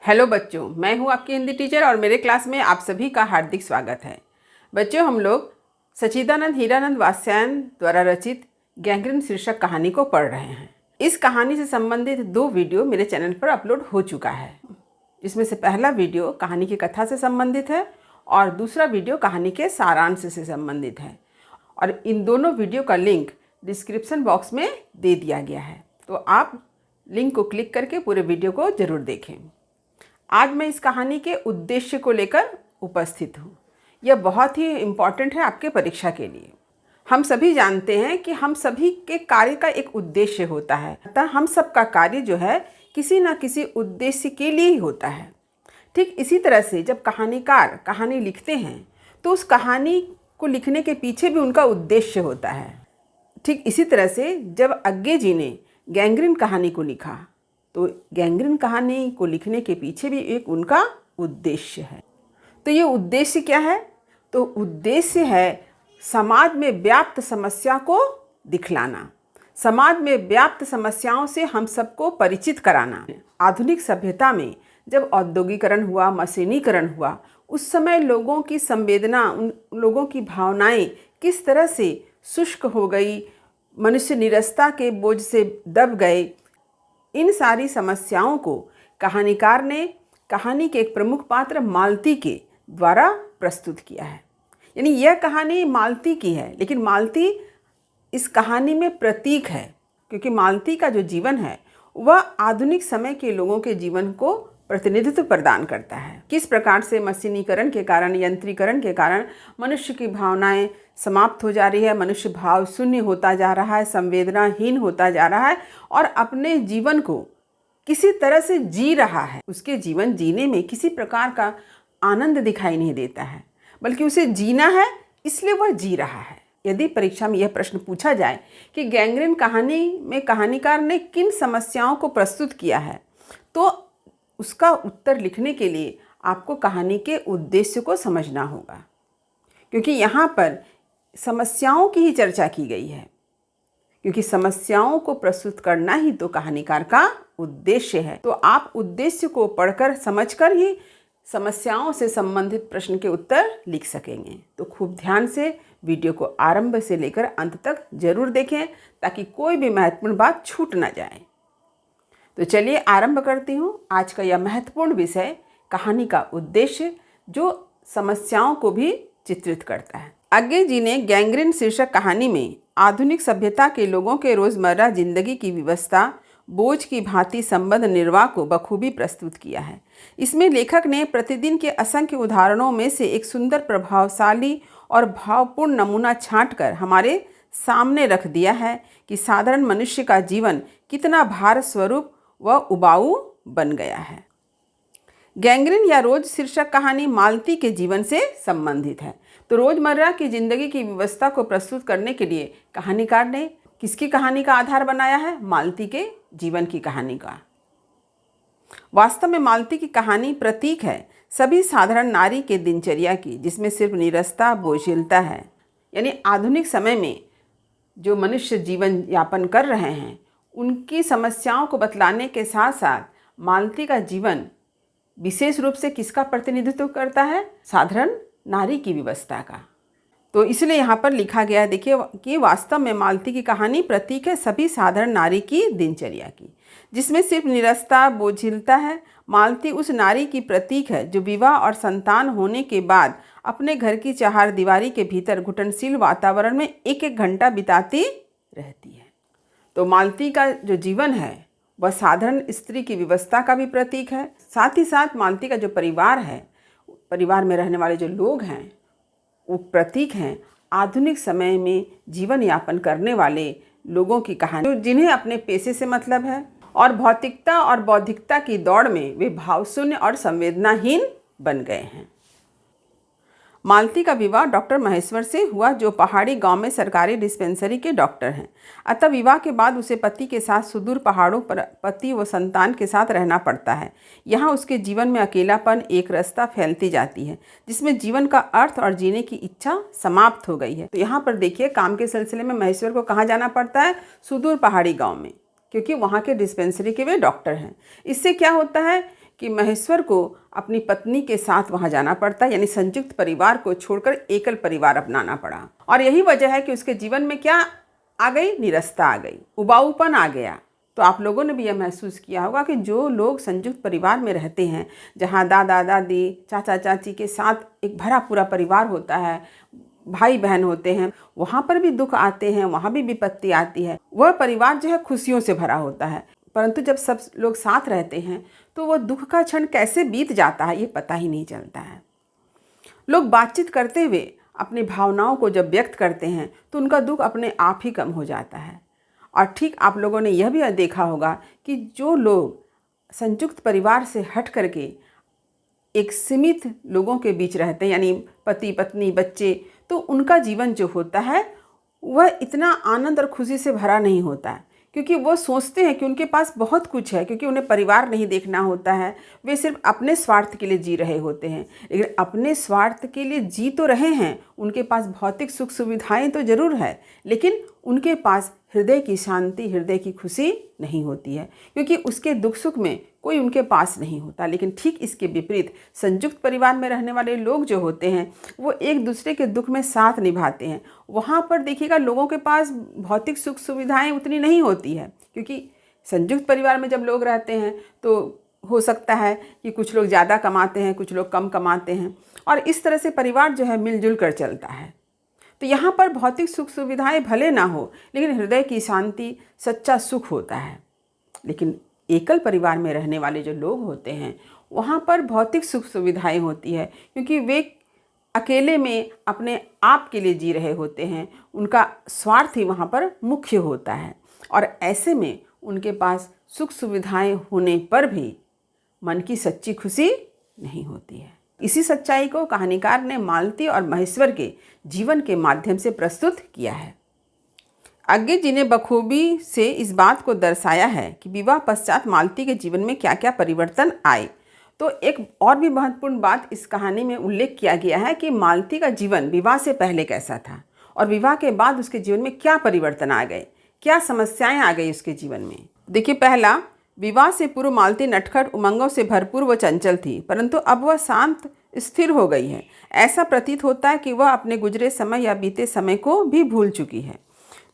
Hello बच्चों, मैं हूं आपकी हिंदी टीचर और मेरे क्लास में आप सभी का हार्दिक स्वागत है। बच्चों, हम लोग सच्चिदानंद हीरानंद वात्स्यायन द्वारा रचित गैंग्रीन शीर्षक कहानी को पढ़ रहे हैं। इस कहानी से संबंधित 2 वीडियो मेरे चैनल पर अपलोड हो चुका है, जिसमें से पहला वीडियो कहानी की कथा से संबंधित है और दूसरा वीडियो कहानी के सारांश से संबंधित है। और इन दोनों वीडियो का लिंक डिस्क्रिप्शन बॉक्स में दे दिया गया है, तो आप लिंक को क्लिक करके पूरे वीडियो को ज़रूर देखें। आज मैं इस कहानी के उद्देश्य को लेकर उपस्थित हूँ। यह बहुत ही इम्पॉर्टेंट है आपके परीक्षा के लिए। हम सभी जानते हैं कि हम सभी के कार्य का एक उद्देश्य होता है, अतः हम सबका कार्य जो है किसी न किसी उद्देश्य के लिए ही होता है। ठीक इसी तरह से जब कहानीकार कहानी लिखते हैं तो उस कहानी को लिखने के पीछे भी उनका उद्देश्य होता है। ठीक इसी तरह से जब अग्गे जी ने गैंग्रीन कहानी को लिखा तो गैंग्रीन कहानी को लिखने के पीछे भी एक उनका उद्देश्य है। तो ये उद्देश्य क्या है? तो उद्देश्य है समाज में व्याप्त समस्या को दिखलाना, समाज में व्याप्त समस्याओं से हम सबको परिचित कराना। आधुनिक सभ्यता में जब औद्योगिकरण हुआ, मशीनीकरण हुआ, उस समय लोगों की संवेदना, उन लोगों की भावनाएं किस तरह से शुष्क हो गई, मनुष्य निरस्ता के बोझ से दब गए। इन सारी समस्याओं को कहानीकार ने कहानी के एक प्रमुख पात्र मालती के द्वारा प्रस्तुत किया है। यानी यह कहानी मालती की है, लेकिन मालती इस कहानी में प्रतीक है, क्योंकि मालती का जो जीवन है वह आधुनिक समय के लोगों के जीवन को प्रतिनिधित्व प्रदान करता है। किस प्रकार से मशीनीकरण के कारण, यंत्रीकरण के कारण मनुष्य की भावनाएं समाप्त हो जा रही है, मनुष्य भाव शून्य होता जा रहा है, संवेदनाहीन होता जा रहा है और अपने जीवन को किसी तरह से जी रहा है। उसके जीवन जीने में किसी प्रकार का आनंद दिखाई नहीं देता है, बल्कि उसे जीना है, इसलिए वह जी रहा है। यदि परीक्षा में यह प्रश्न पूछा जाए कि गैंग्रीन कहानी में कहानीकार ने किन समस्याओं को प्रस्तुत किया है, तो उसका उत्तर लिखने के लिए आपको कहानी के उद्देश्य को समझना होगा, क्योंकि यहाँ पर समस्याओं की ही चर्चा की गई है। क्योंकि समस्याओं को प्रस्तुत करना ही तो कहानीकार का उद्देश्य है। तो आप उद्देश्य को पढ़कर, समझकर ही समस्याओं से संबंधित प्रश्न के उत्तर लिख सकेंगे। तो खूब ध्यान से वीडियो को आरंभ से लेकर अंत तक जरूर देखें, ताकि कोई भी महत्वपूर्ण बात छूट ना जाए। तो चलिए आरंभ करती हूँ आज का यह महत्वपूर्ण विषय, कहानी का उद्देश्य, जो समस्याओं को भी चित्रित करता है। अग्गे जी ने गैंग्रीन शीर्षक कहानी में आधुनिक सभ्यता के लोगों के रोजमर्रा जिंदगी की व्यवस्था, बोझ की भांति संबंध निर्वाह को बखूबी प्रस्तुत किया है। इसमें लेखक ने प्रतिदिन के असंख्य उदाहरणों में से एक सुंदर, प्रभावशाली और भावपूर्ण नमूना छांटकर हमारे सामने रख दिया है कि साधारण मनुष्य का जीवन कितना भार स्वरूप व उबाऊ बन गया है। गैंग्रीन या रोज शीर्षक कहानी मालती के जीवन से संबंधित है। तो रोजमर्रा की जिंदगी की व्यवस्था को प्रस्तुत करने के लिए कहानीकार ने किसकी कहानी का आधार बनाया है? मालती के जीवन की कहानी का। वास्तव में मालती की कहानी प्रतीक है सभी साधारण नारी के दिनचर्या की, जिसमें सिर्फ निरस्ता, बोझिलता है। यानी आधुनिक समय में जो मनुष्य जीवन यापन कर रहे हैं, उनकी समस्याओं को बतलाने के साथ साथ मालती का जीवन विशेष रूप से किसका प्रतिनिधित्व करता है? साधारण नारी की व्यवस्था का। तो इसलिए यहाँ पर लिखा गया है, देखिए, कि वास्तव में मालती की कहानी प्रतीक है सभी साधारण नारी की दिनचर्या की, जिसमें सिर्फ निरस्ता, बोझिलता है। मालती उस नारी की प्रतीक है जो विवाह और संतान होने के बाद अपने घर की चार दीवारी के भीतर घुटनशील वातावरण में एक एक घंटा बिताती रहती है। तो मालती का जो जीवन है वह साधारण स्त्री की व्यवस्था का भी प्रतीक है। साथ ही साथ मालती का जो परिवार है, परिवार में रहने वाले जो लोग हैं, वो प्रतीक हैं आधुनिक समय में जीवन यापन करने वाले लोगों की कहानी, जिन्हें अपने पेशे से मतलब है और भौतिकता और बौद्धिकता की दौड़ में वे भावशून्य और संवेदनाहीन बन गए हैं। मालती का विवाह डॉक्टर महेश्वर से हुआ, जो पहाड़ी गांव में सरकारी डिस्पेंसरी के डॉक्टर हैं। अतः विवाह के बाद उसे पति के साथ सुदूर पहाड़ों पर पति व संतान के साथ रहना पड़ता है। यहाँ उसके जीवन में अकेलापन, एक रस्ता फैलती जाती है, जिसमें जीवन का अर्थ और जीने की इच्छा समाप्त हो गई है। तो यहाँ पर देखिए, काम के सिलसिले में महेश्वर को कहाँ जाना पड़ता है? सुदूर पहाड़ी गाँव में, क्योंकि वहाँ के डिस्पेंसरी के वे डॉक्टर हैं। इससे क्या होता है कि महेश्वर को अपनी पत्नी के साथ वहाँ जाना पड़ता, यानी संयुक्त परिवार को छोड़कर एकल परिवार अपनाना पड़ा। और यही वजह है कि उसके जीवन में क्या आ गई, निरस्ता आ गई, उबाऊपन आ गया। तो आप लोगों ने भी यह महसूस किया होगा कि जो लोग संयुक्त परिवार में रहते हैं, जहाँ दादा दादी चाचा चाची के साथ एक भरा पूरा परिवार होता है, भाई बहन होते हैं, वहाँ पर भी दुख आते हैं, वहाँ भी विपत्ति आती है, वह परिवार जो है खुशियों से भरा होता है। परंतु जब सब लोग साथ रहते हैं तो वह दुख का क्षण कैसे बीत जाता है ये पता ही नहीं चलता है। लोग बातचीत करते हुए अपनी भावनाओं को जब व्यक्त करते हैं तो उनका दुख अपने आप ही कम हो जाता है। और ठीक आप लोगों ने यह भी देखा होगा कि जो लोग संयुक्त परिवार से हट करके एक सीमित लोगों के बीच रहते हैं, यानी पति पत्नी बच्चे, तो उनका जीवन जो होता है वह इतना आनंद और खुशी से भरा नहीं होता है, क्योंकि वो सोचते हैं कि उनके पास बहुत कुछ है, क्योंकि उन्हें परिवार नहीं देखना होता है। वे सिर्फ अपने स्वार्थ के लिए जी रहे होते हैं। लेकिन अपने स्वार्थ के लिए जी तो रहे हैं, उनके पास भौतिक सुख सुविधाएं तो ज़रूर है, लेकिन उनके पास हृदय की शांति, हृदय की खुशी नहीं होती है, क्योंकि उसके दुख सुख में कोई उनके पास नहीं होता। लेकिन ठीक इसके विपरीत संयुक्त परिवार में रहने वाले लोग जो होते हैं वो एक दूसरे के दुख में साथ निभाते हैं। वहाँ पर देखिएगा लोगों के पास भौतिक सुख सुविधाएं उतनी नहीं होती है, क्योंकि संयुक्त परिवार में जब लोग रहते हैं तो हो सकता है कि कुछ लोग ज़्यादा कमाते हैं, कुछ लोग कम कमाते हैं, और इस तरह से परिवार जो है मिलजुल कर चलता है। तो यहाँ पर भौतिक सुख सुविधाएं भले ना हो, लेकिन हृदय की शांति, सच्चा सुख होता है। लेकिन एकल परिवार में रहने वाले जो लोग होते हैं वहाँ पर भौतिक सुख सुविधाएं होती है, क्योंकि वे अकेले में अपने आप के लिए जी रहे होते हैं। उनका स्वार्थ ही वहाँ पर मुख्य होता है, और ऐसे में उनके पास सुख सुविधाएं होने पर भी मन की सच्ची खुशी नहीं होती है। इसी सच्चाई को कहानीकार ने मालती और महेश्वर के जीवन के माध्यम से प्रस्तुत किया है। आगे जी ने बखूबी से इस बात को दर्शाया है कि विवाह पश्चात मालती के जीवन में क्या क्या परिवर्तन आए। तो एक और भी महत्वपूर्ण बात इस कहानी में उल्लेख किया गया है कि मालती का जीवन विवाह से पहले कैसा था और विवाह के बाद उसके जीवन में क्या परिवर्तन आ गए, क्या समस्याएं आ गई उसके जीवन में। देखिए, पहला, विवाह से पूर्व मालती नटखट उमंगों से भरपूर व चंचल थी, परंतु अब वह शांत स्थिर हो गई है। ऐसा प्रतीत होता है कि वह अपने गुजरे समय या बीते समय को भी भूल चुकी है।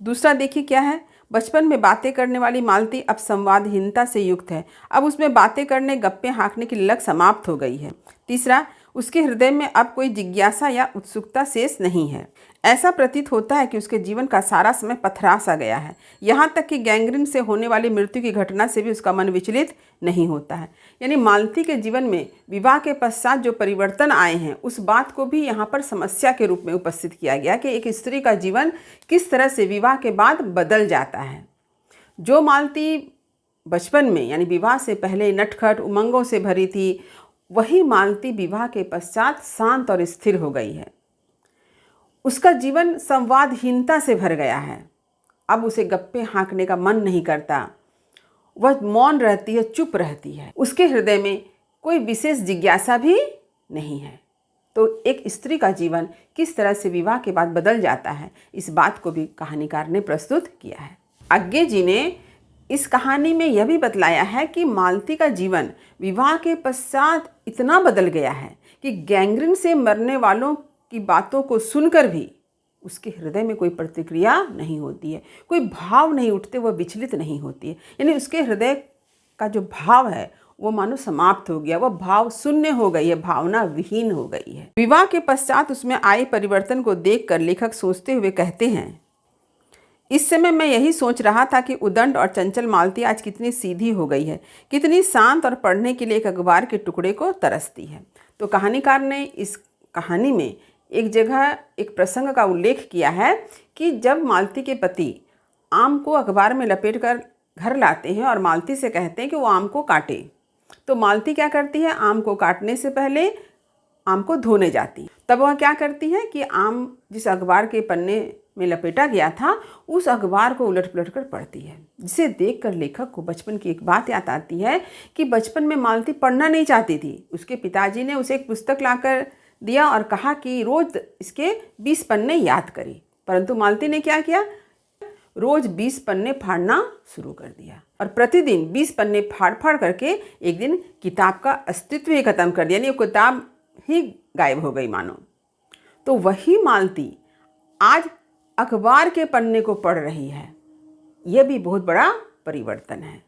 दूसरा देखिए क्या है, बचपन में बातें करने वाली मालती अब संवादहीनता से युक्त है। अब उसमें बातें करने, गप्पे हाँकने की लग समाप्त हो गई है। तीसरा, उसके हृदय में अब कोई जिज्ञासा या उत्सुकता शेष नहीं है। ऐसा प्रतीत होता है कि उसके जीवन का सारा समय पथरा सा गया है। यहाँ तक कि गैंग्रीन से होने वाली मृत्यु की घटना से भी उसका मन विचलित नहीं होता है। यानी मालती के जीवन में विवाह के पश्चात जो परिवर्तन आए हैं उस बात को भी यहाँ पर समस्या के रूप में उपस्थित किया गया कि एक स्त्री का जीवन किस तरह से विवाह के बाद बदल जाता है। जो मालती बचपन में यानी विवाह से पहले नटखट उमंगों से भरी थी, वही मालती विवाह के पश्चात शांत और स्थिर हो गई है। उसका जीवन संवादहीनता से भर गया है। अब उसे गप्पे हाँकने का मन नहीं करता, वह मौन रहती है, चुप रहती है। उसके हृदय में कोई विशेष जिज्ञासा भी नहीं है। तो एक स्त्री का जीवन किस तरह से विवाह के बाद बदल जाता है, इस बात को भी कहानीकार ने प्रस्तुत किया है। आगे जी ने इस कहानी में यह भी बतलाया है कि मालती का जीवन विवाह के पश्चात इतना बदल गया है कि गैंग्रीन से मरने वालों की बातों को सुनकर भी उसके हृदय में कोई प्रतिक्रिया नहीं होती है, कोई भाव नहीं उठते, वह विचलित नहीं होती है। यानी उसके हृदय का जो भाव है वो मानो समाप्त हो गया, वह भाव शून्य हो गई है, भावना विहीन हो गई है। विवाह के पश्चात उसमें आए परिवर्तन को देखकर लेखक सोचते हुए कहते हैं, इस समय मैं यही सोच रहा था कि उदंड और चंचल मालती आज कितनी सीधी हो गई है, कितनी शांत और पढ़ने के लिए एक अखबार के टुकड़े को तरसती है। तो कहानीकार ने इस कहानी में एक जगह एक प्रसंग का उल्लेख किया है कि जब मालती के पति आम को अखबार में लपेटकर घर लाते हैं और मालती से कहते हैं कि वो आम को काटे, तो मालती क्या करती है, आम को काटने से पहले आम को धोने जाती है। तब वह क्या करती है कि आम जिस अखबार के पन्ने में लपेटा गया था उस अखबार को उलट पलट कर पढ़ती है, जिसे देखकर लेखक को बचपन की एक बात याद आती है कि बचपन में मालती पढ़ना नहीं चाहती थी। उसके पिताजी ने उसे एक पुस्तक लाकर दिया और कहा कि रोज इसके 20 पन्ने याद करी, परंतु मालती ने क्या किया, रोज 20 पन्ने फाड़ना शुरू कर दिया और प्रतिदिन 20 पन्ने फाड़ फाड़ करके एक दिन किताब का अस्तित्व ही खत्म कर दिया, यानी वो किताब ही गायब हो गई मानो। तो वही मालती आज अखबार के पन्ने को पढ़ रही है। यह भी बहुत बड़ा परिवर्तन है।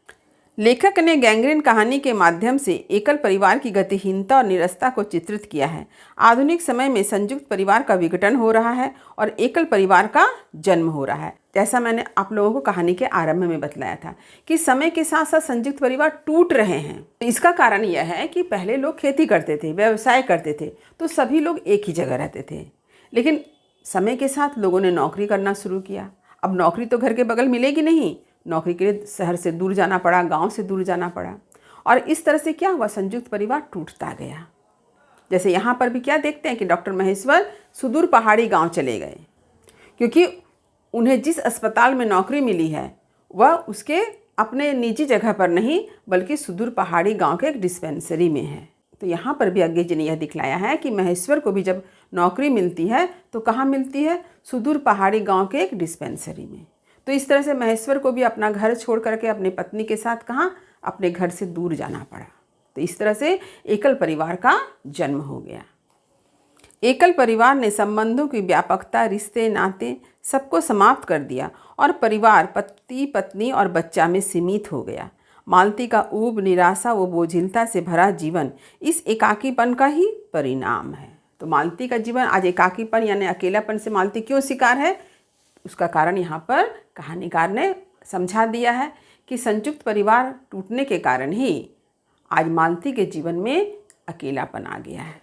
लेखक ने गैंग्रीन कहानी के माध्यम से एकल परिवार की गतिहीनता और निरस्ता को चित्रित किया है। आधुनिक समय में संयुक्त परिवार का विघटन हो रहा है और एकल परिवार का जन्म हो रहा है। जैसा मैंने आप लोगों को कहानी के आरंभ में बतलाया था कि समय के साथ साथ संयुक्त परिवार टूट रहे हैं। इसका कारण यह है कि पहले लोग खेती करते थे, व्यवसाय करते थे, तो सभी लोग एक ही जगह रहते थे। लेकिन समय के साथ लोगों ने नौकरी करना शुरू किया। अब नौकरी तो घर के बगल मिलेगी नहीं, नौकरी के लिए शहर से दूर जाना पड़ा, गांव से दूर जाना पड़ा और इस तरह से क्या हुआ, संयुक्त परिवार टूटता गया। जैसे यहाँ पर भी क्या देखते हैं कि डॉक्टर महेश्वर सुदूर पहाड़ी गांव चले गए क्योंकि उन्हें जिस अस्पताल में नौकरी मिली है वह उसके अपने निजी जगह पर नहीं बल्कि सुदूर पहाड़ी गाँव के एक डिस्पेंसरी में है। तो यहाँ पर भी अज्ञे जी ने यह दिखलाया है कि महेश्वर को भी जब नौकरी मिलती है तो कहाँ मिलती है, सुदूर पहाड़ी गाँव के एक डिस्पेंसरी में। तो इस तरह से महेश्वर को भी अपना घर छोड़ करके अपनी पत्नी के साथ कहाँ, अपने घर से दूर जाना पड़ा। तो इस तरह से एकल परिवार का जन्म हो गया। एकल परिवार ने संबंधों की व्यापकता, रिश्ते नाते सबको समाप्त कर दिया और परिवार पति पत्नी और बच्चा में सीमित हो गया। मालती का ऊब, निराशा व बोझिलता से भरा जीवन इस एकाकीपन का ही परिणाम है। तो मालती का जीवन आज एकाकीपन यानी अकेलापन से मालती क्यों शिकार है, उसका कारण यहाँ पर कहानीकार ने समझा दिया है कि संयुक्त परिवार टूटने के कारण ही आज मालती के जीवन में अकेलापन आ गया है।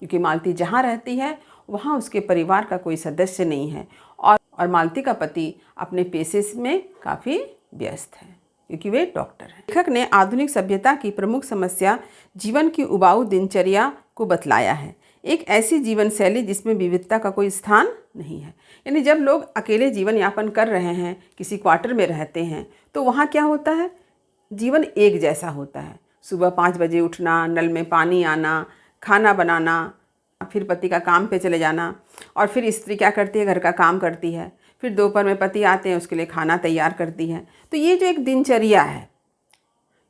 क्योंकि मालती जहाँ रहती है वहाँ उसके परिवार का कोई सदस्य नहीं है और मालती का पति अपने पेशे में काफ़ी व्यस्त है क्योंकि वे डॉक्टर हैं। लेखक ने आधुनिक सभ्यता की प्रमुख समस्या जीवन की उबाऊ दिनचर्या को बतलाया है। एक ऐसी जीवन शैली जिसमें विविधता का कोई स्थान नहीं है। यानी जब लोग अकेले जीवन यापन कर रहे हैं, किसी क्वार्टर में रहते हैं, तो वहाँ क्या होता है, जीवन एक जैसा होता है। सुबह 5 बजे उठना, नल में पानी आना, खाना बनाना, फिर पति का काम पे चले जाना और फिर स्त्री क्या करती है, घर का काम करती है, फिर दोपहर में पति आते हैं, उसके लिए खाना तैयार करती है। तो ये जो एक दिनचर्या है,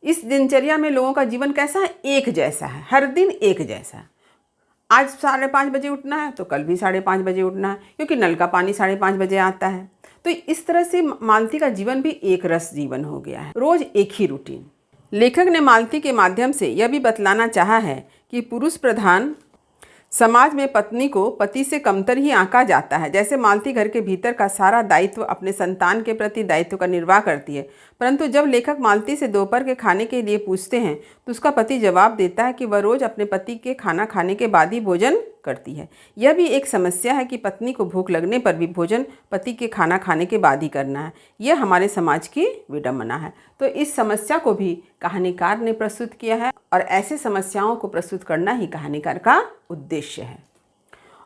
इस दिनचर्या में लोगों का जीवन कैसा है, एक जैसा है, हर दिन एक जैसा। आज 5:30 बजे उठना है तो कल भी 5:30 बजे उठना है क्योंकि नल का पानी 5:30 बजे आता है। तो इस तरह से मालती का जीवन भी एक रस जीवन हो गया है, रोज एक ही रूटीन। लेखक ने मालती के माध्यम से यह भी बतलाना चाहा है कि पुरुष प्रधान समाज में पत्नी को पति से कमतर ही आंका जाता है। जैसे मालती घर के भीतर का सारा दायित्व अपने संतान के प्रति दायित्व का निर्वाह करती है, परंतु जब लेखक मालती से दोपहर के खाने के लिए पूछते हैं तो उसका पति जवाब देता है कि वह रोज अपने पति के खाना खाने के बाद ही भोजन करती है। यह भी एक समस्या है कि पत्नी को भूख लगने पर भी भोजन पति के खाना खाने के बाद ही करना है। यह हमारे समाज की विडंबना है। तो इस समस्या को भी कहानीकार ने प्रस्तुत किया है और ऐसे समस्याओं को प्रस्तुत करना ही कहानीकार का उद्देश्य है।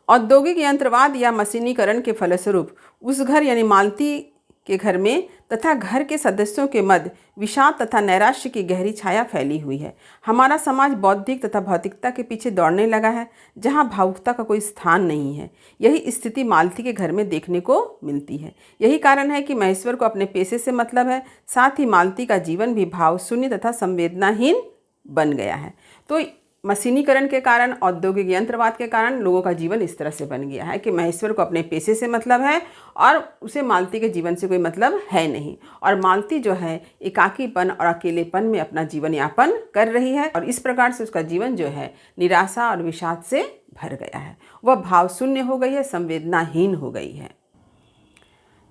औद्योगिक यंत्रवाद या मशीनीकरण के फलस्वरूप उस घर यानी मालती के घर में तथा घर के सदस्यों के मध्य विषाद तथा नैराश्य की गहरी छाया फैली हुई है। हमारा समाज बौद्धिक तथा भौतिकता के पीछे दौड़ने लगा है, जहां भावुकता का कोई स्थान नहीं है। यही स्थिति मालती के घर में देखने को मिलती है। यही कारण है कि महेश्वर को अपने पेशे से मतलब है, साथ ही मालती का जीवन भी भाव शून्य तथा संवेदनाहीन बन गया है। तो मशीनीकरण के कारण, औद्योगिक यंत्रवाद के कारण लोगों का जीवन इस तरह से बन गया है कि महेश्वर को अपने पेशे से मतलब है और उसे मालती के जीवन से कोई मतलब है नहीं। और मालती जो है एकाकीपन और अकेलेपन में अपना जीवन यापन कर रही है और इस प्रकार से उसका जीवन जो है निराशा और विषाद से भर गया है। वह भाव शून्य हो गई है, संवेदनाहीन हो गई है।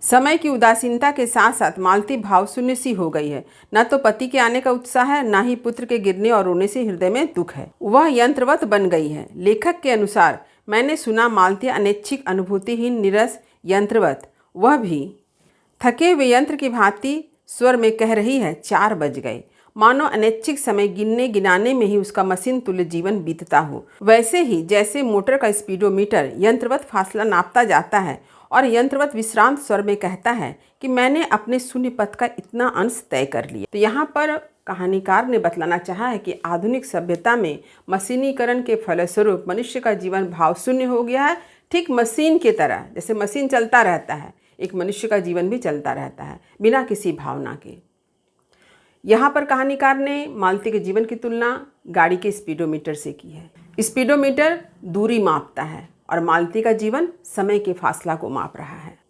समय की उदासीनता के साथ साथ मालती भाव शून्य सी हो गई है। न तो पति के आने का उत्साह है, न ही पुत्र के गिरने और रोने से हृदय में दुख है। वह यंत्रवत बन गई है। लेखक के अनुसार मैंने सुना मालती अनैच्छिक, अनुभूतिहीन, निरस, यंत्रवत। वह भी थके हुए यंत्र की भांति स्वर में कह रही है, 4 बज गए। मानो अनैच्छिक समय गिनने गिनाने में ही उसका मशीन तुल्य जीवन बीतता हो। वैसे ही जैसे मोटर का स्पीडोमीटर यंत्रवत फासला नापता जाता है और यंत्रवत विश्रांत स्वर में कहता है कि मैंने अपने शून्य पथ का इतना अंश तय कर लिया। तो यहाँ पर कहानीकार ने बतलाना चाहा है कि आधुनिक सभ्यता में मशीनीकरण के फलस्वरूप मनुष्य का जीवन भाव शून्य हो गया है। ठीक मशीन की तरह, जैसे मशीन चलता रहता है, एक मनुष्य का जीवन भी चलता रहता है बिना किसी भावना के। यहाँ पर कहानीकार ने मालती के जीवन की तुलना गाड़ी के स्पीडोमीटर से की है। स्पीडोमीटर दूरी मापता है और मालती का जीवन समय के फासला को माप रहा है।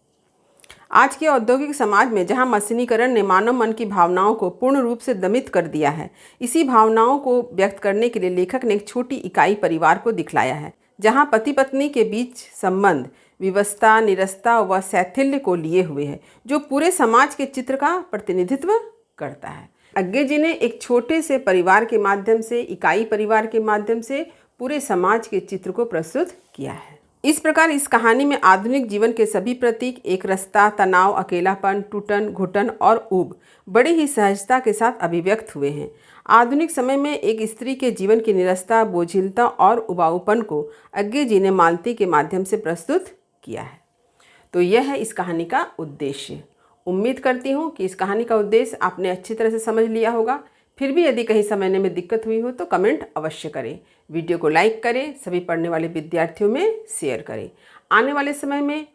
आज के औद्योगिक समाज में जहाँ मशीनीकरण ने मानव मन की भावनाओं को पूर्ण रूप से दमित कर दिया है, इसी भावनाओं को व्यक्त करने के लिए लेखक ने एक छोटी इकाई परिवार को दिखलाया है, जहाँ पति पत्नी के बीच संबंध विवशता, निरस्ता व शैथिल्य को लिए हुए है, जो पूरे समाज के चित्र का प्रतिनिधित्व करता है। अज्ञे जी ने एक छोटे से परिवार के माध्यम से, इकाई परिवार के माध्यम से पूरे समाज के चित्र को प्रस्तुत किया है। इस प्रकार इस कहानी में आधुनिक जीवन के सभी प्रतीक, एक रास्ता, तनाव, अकेलापन, टूटन, घुटन और ऊब बड़े ही सहजता के साथ अभिव्यक्त हुए हैं। आधुनिक समय में एक स्त्री के जीवन की निरस्ता, बोझिलता और उबाऊपन को अज्ञे जी ने मालती के माध्यम से प्रस्तुत किया है। तो यह है इस कहानी का उद्देश्य। उम्मीद करती हूँ कि इस कहानी का उद्देश्य आपने अच्छी तरह से समझ लिया होगा। फिर भी यदि कहीं समझने में दिक्कत हुई हो तो कमेंट अवश्य करें। वीडियो को लाइक करें, सभी पढ़ने वाले विद्यार्थियों में शेयर करें। आने वाले समय में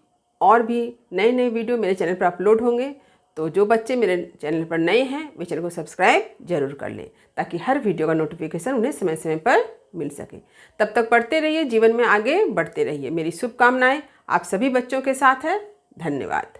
और भी नए नए वीडियो मेरे चैनल पर अपलोड होंगे, तो जो बच्चे मेरे चैनल पर नए हैं वे चैनल को सब्सक्राइब जरूर कर लें, ताकि हर वीडियो का नोटिफिकेशन उन्हें समय समय पर मिल सके। तब तक पढ़ते रहिए, जीवन में आगे बढ़ते रहिए। मेरी शुभकामनाएं आप सभी बच्चों के साथ है। धन्यवाद।